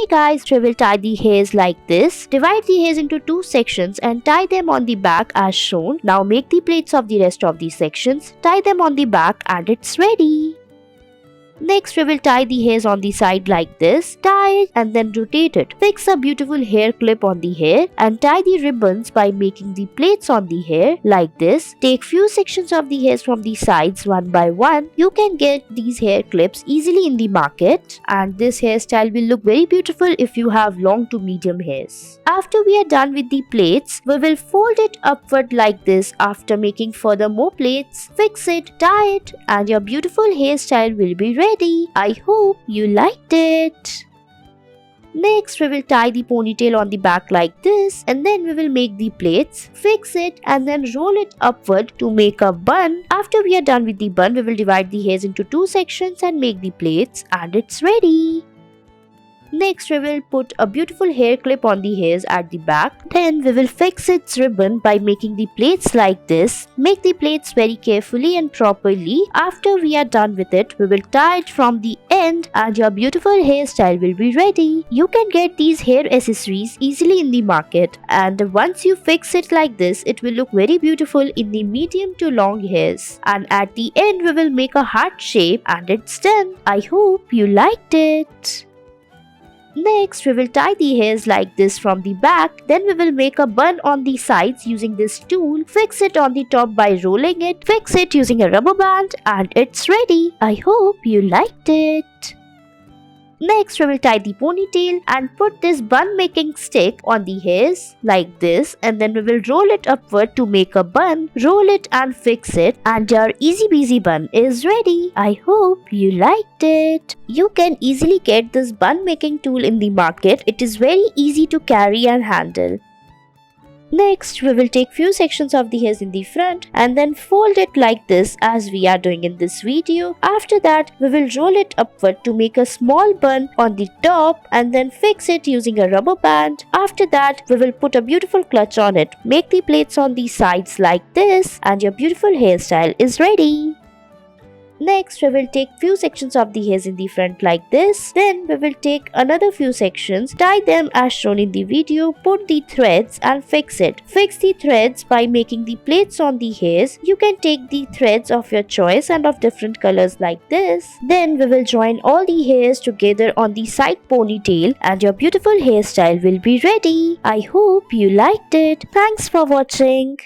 Okay guys, we will tie the hairs like this. Divide the hairs into two sections and tie them on the back as shown. Now make the plaits of the rest of the sections. Tie them on the back and it's ready. Next, we will tie the hairs on the side like this. Tie it and then rotate it. Fix a beautiful hair clip on the hair and tie the ribbons by making the plaits on the hair like this. Take few sections of the hairs from the sides one by one. You can get these hair clips easily in the market, and this hairstyle will look very beautiful if you have long to medium hairs. After we are done with the plaits, we will fold it upward like this. After making further more plaits, fix it, tie it, and your beautiful hairstyle will be ready. I hope you liked it. Next, we will tie the ponytail on the back like this, and then we will make the plaits, fix it, and then roll it upward to make a bun. After we are done with the bun, we will divide the hairs into two sections and make the plaits, and it's ready. Next, we will put a beautiful hair clip on the hairs at the back. Then we will fix its ribbon by making the plaits like this. Make the plaits very carefully and properly. After we are done with it, we will tie it from the end and your beautiful hairstyle will be ready. You can get these hair accessories easily in the market, and once you fix it like this, it will look very beautiful in the medium to long hairs. And at the end, we will make a heart shape and it's done. I hope you liked it. Next, we will tie the hairs like this from the back. Then we will make a bun on the sides using this tool. Fix it on the top by rolling it. Fix it using a rubber band and it's ready. I hope you liked it. Next, we will tie the ponytail and put this bun making stick on the hairs like this, and then we will roll it upward to make a bun. Roll it and fix it, and your easy peasy bun is ready. I hope you liked it. You can easily get this bun making tool in the market. It is very easy to carry and handle. Next, we will take few sections of the hairs in the front and then fold it like this as we are doing in this video. After that, we will roll it upward to make a small bun on the top and then fix it using a rubber band. After that, we will put a beautiful clutch on it. Make the plaits on the sides like this and your beautiful hairstyle is ready. Next, we will take few sections of the hairs in the front like this. Then we will take another few sections, tie them as shown in the video, put the threads and fix it. Fix the threads by making the plaits on the hairs. You can take the threads of your choice and of different colors like this. Then we will join all the hairs together on the side ponytail and your beautiful hairstyle will be ready. I hope you liked it. Thanks for watching.